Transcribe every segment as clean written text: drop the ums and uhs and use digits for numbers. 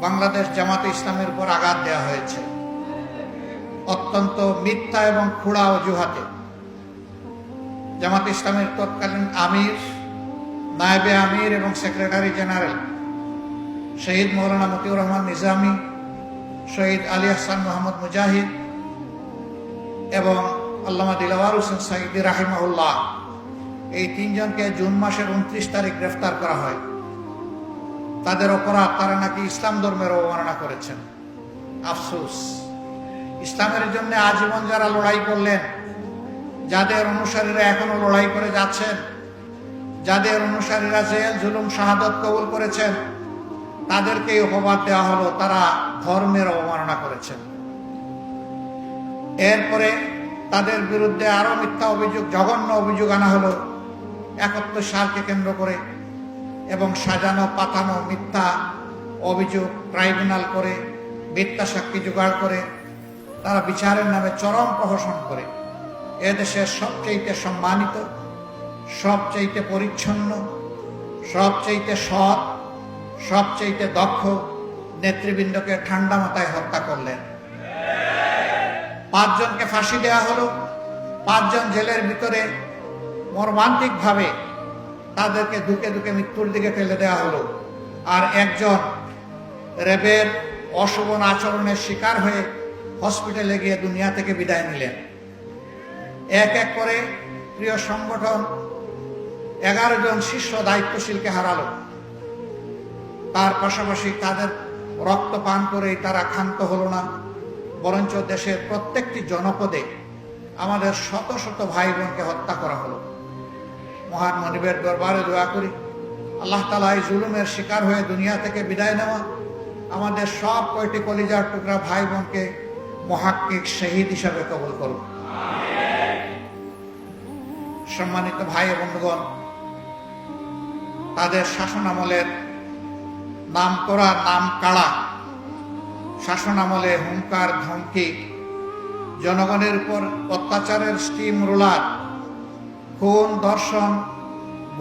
বাংলাদেশ জামাতে ইসলামের উপর আঘাত দেওয়া হয়েছে অত্যন্ত মিথ্যা এবং খোঁড়া অজুহাতে। জামাতে ইসলামের তৎকালীন আমির, নায়েবে আমির এবং সেক্রেটারি জেনারেল শহীদ মৌলানা মতিউর রহমান নিজামী, শহীদ আলী আহসান মোহাম্মদ মুজাহিদ এবং আল্লামা দিলওয়ার হোসেন সাঈদী রাহিমাহুল্লাহ, এই তিনজনকে জুন মাসের 29 তারিখ গ্রেফতার করা হয়। তাদের অপরাধ, তারা নাকি ইসলাম ধর্মের অবমাননা করেছেন। আফসোস, ইসলামের জন্য আজীবন যারা লড়াই করলেন, যাদের অনুসারীরা এখনো লড়াই করে যাচ্ছেন, যাদের অনুসারীরা জেল জুলুম শাহাদত কবুল করেছেন, তাদেরকেই অপবাদ দেওয়া হলো তারা ধর্মের অবমাননা করেছেন। এরপরে তাদের বিরুদ্ধে আরো মিথ্যা অভিযোগ, জঘন্য অভিযোগ আনা হলো 71 সালকে কেন্দ্র করে এবং সাজানো পাতানো মিথ্যা অভিযোগ ট্রাইব্যুনাল করে, মিথ্যা সাক্ষী জোগাড় করে তারা বিচারের নামে চরম প্রহসন করে এদেশের সবচেয়ে সম্মানিত, সবচেয়ে পরিচ্ছন্ন, সবচেয়ে সৎ, সবচেয়ে দক্ষ নেতৃবৃন্দকে ঠান্ডা মাথায় হত্যা করলেন। 5 জনকে ফাঁসি দেওয়া হলো, 5 জন জেলের ভিতরে মর্মান্তিক ভাবে তাদেরকে ধুকে ধুকে মৃত্যুর দিকে ফেলে দেওয়া হলো। আর একজন র্যাবের অশোভন আচরণের শিকার হয়ে হসপিটালে গিয়ে দুনিয়া থেকে বিদায় নিলেন। এক এক করে প্রিয় সংগঠন 11 জন শীর্ষ দায়িত্বশীলকে হারালো। তার পাশাপাশি তাদের রক্ত পান করেই তারা ক্ষান্ত হলো না, বরঞ্চ দেশের প্রত্যেকটি জনপদে আমাদের শত শত ভাই বোনকে হত্যা করা হলো। মহান মনিবের দরবারে দোয়া করি আল্লাহ তাআলা এই জুলুমের শিকার হয়ে দুনিয়া থেকে বিদায় নেওয়া আমাদের সব কয়টি কলিজার টুকরা ভাই বোনকে মুহাক্কিক শহীদ হিসাবে কবুল করুন। সম্মানিত ভাই ও বন্ধুগণ, তাদের শাসনামলের নাম করা নাম কাড়া শাসনামলে হুঙ্কার ধমকি, জনগণের উপর অত্যাচারের স্টিম রোলার, খুন ধর্ষণ,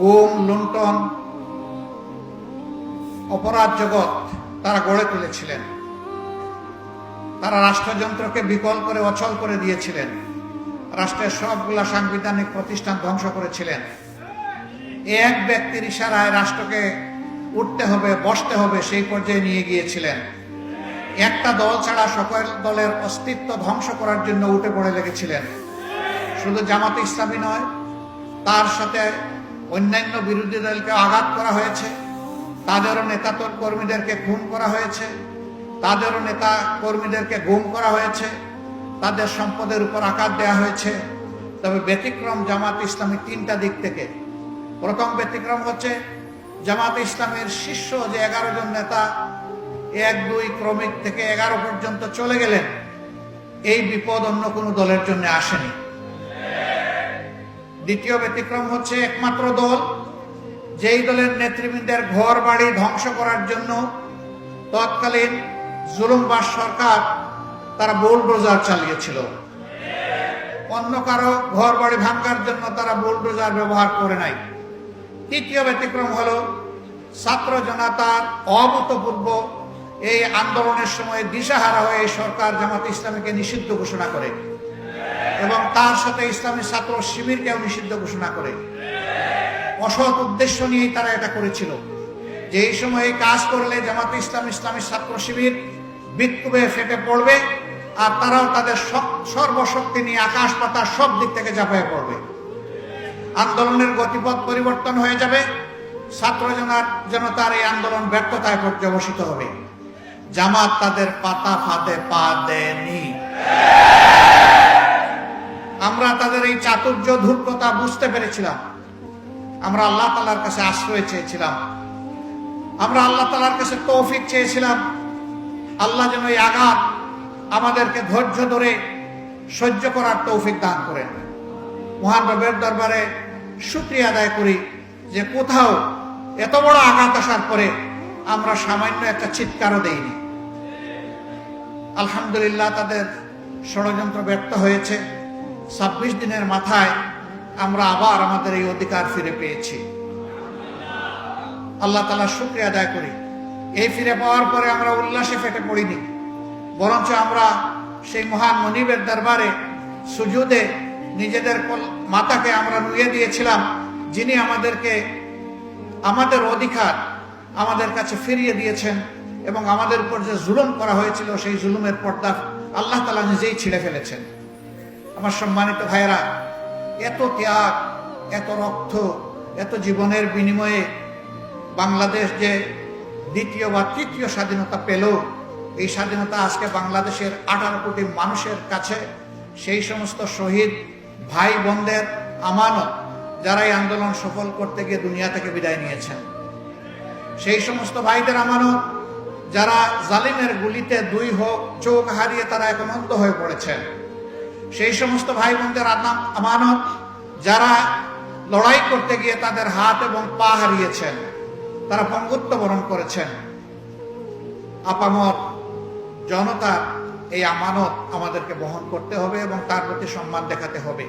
গুম লুণ্ঠন, অপরাধ জগৎ তারা গড়ে তুলেছিলেন। তারা রাষ্ট্রযন্ত্রকে বিকল করে অচল করে দিয়েছিলেন, রাষ্ট্রের সবগুলা সাংবিধানিক প্রতিষ্ঠান ধ্বংস করেছিলেন। এক ব্যক্তির ইশারায় রাষ্ট্রকে উঠতে হবে, বসতে হবে সেই পর্যায়ে নিয়ে গিয়েছিলেন। একটা দল ছাড়া সকল দলের অস্তিত্ব ধ্বংস করার জন্য উঠে পড়ে লেগেছিলেন। শুধু জামাতে ইসলামী নয়, তার সাথে অন্যান্য বিরোধী দলকে আঘাত করা হয়েছে, তাদেরও নেতা কর্মীদেরকে খুন করা হয়েছে, তাদেরও নেতা কর্মীদেরকে গুম করা হয়েছে, তাদের সম্পদের উপর আঘাত দেওয়া হয়েছে। তবে ব্যতিক্রম জামাত ইসলামী 3টা দিক থেকে। প্রথম ব্যতিক্রম হচ্ছে জামাত ইসলামের শীর্ষ যে 11 জন নেতা 1, 2 ক্রমিক থেকে 11 পর্যন্ত চলে গেলেন, এই বিপদ অন্য কোনো দলের জন্য আসেনি। দ্বিতীয় ব্যতিক্রম হচ্ছে একমাত্র দল, যেই দলের নেতৃবৃন্দের ঘর বাড়ি ধ্বংস করার জন্য তৎকালীন জুলুমবাজ সরকার তারা বুলডোজার চালিয়েছিল। অন্য কারো ঘর বাড়ি ভাঙার জন্য তারা বুলডোজার ব্যবহার করে নাই। তৃতীয় ব্যতিক্রম হলো ছাত্র জনতার অভূতপূর্ব এই আন্দোলনের সময় দিশাহারা হয়ে এই সরকার জামাত ইসলামীকে নিষিদ্ধ ঘোষণা করে এবং তার সাথে ইসলামী ছাত্র শিবিরকেও নিষিদ্ধ ঘোষণা করে। অসৎ উদ্দেশ্য নিয়েই তারা এটা করেছিল যে এই সময় এই কাজ করলে জামাত ইসলাম, ইসলামী ছাত্র শিবির বিক্ষোভে ফেটে পড়বে আর তারাও তাদের সর্বশক্তি নিয়ে আকাশ পাতাল সব দিক থেকে ঝাঁপিয়ে পড়বে। আন্দোলনের গতিপথ পরিবর্তন হয়ে যাবে, ছাত্র জনতার এই আন্দোলন ব্যর্থতায় পর্যবসিত হবে। জামাত তাদের পাতা ফাঁদে পা দেয়নি। আমরা তাদের এই চাতুর্য ধূর্ততা বুঝতে পেরেছিলাম। আমরা আল্লাহ তাআলার কাছে আশ্রয় চেয়েছিলাম, আমরা আল্লাহ তাআলার কাছে তৌফিক চেয়েছিলাম। আল্লাহ যেন এই আঘাত আমাদেরকে ধৈর্য ধরে সহ্য করার তৌফিক দান করেন। মহান রবের দরবারে শুকরিয়া আদায় করি যে কোথাও এত বড় আঘাত আসার পরে আমরা সামান্য একটা চিৎকারও দেইনি। আলহামদুলিল্লাহ, তাদের ষড়যন্ত্র ব্যর্থ হয়েছে। 26 দিনের মাথায় আমরা আবার আমাদের এই অধিকার ফিরে পেয়েছি। আল্লাহ তাআলার শুকরিয়া আদায় করি এই ফিরে পাওয়ার পরে আমরা উল্লাসে ফেটে পড়িনি, বরঞ্চ আমরা সেই মহান মনিবের দরবারে সুজুদে নিজেদের মাথাকে আমরা নুয়ে দিয়েছিলাম, যিনি আমাদেরকে আমাদের অধিকার আমাদের কাছে ফিরিয়ে দিয়েছেন এবং আমাদের উপর যে জুলুম করা হয়েছিল সেই জুলুমের পর্দা আল্লাহ তাআলা নিজেই ছিঁড়ে ফেলেছেন। আমার সম্মানিত ভাইয়েরা, এত ত্যাগ, এত রক্ত, এত জীবনের বিনিময়ে বাংলাদেশ যে দ্বিতীয় বা তৃতীয় স্বাধীনতা পেল, এই স্বাধীনতা আজকে বাংলাদেশের 18 কোটি মানুষের কাছে সেই সমস্ত শহীদ ভাই বোনদের আমানত, যারা এই আন্দোলন সফল করতে গিয়ে দুনিয়া থেকে বিদায় নিয়েছেন, সেই সমস্ত ভাইদের আমানত, যারা জালিমের গুলিতে দুই চোখ হারিয়ে তারা এখন অন্ধ হয়ে পড়েছেন, সেই সমস্ত ভাই বোনদের আমানত, যারা লড়াই করতে গিয়ে তাদের হাত এবং পা হারিয়েছেন, তারা পঙ্গুত্ব বরণ করেছেন। আপামর জনতা এই আমানত আমাদেরকে বহন করতে হবে এবং তার প্রতি সম্মান দেখাতে হবে।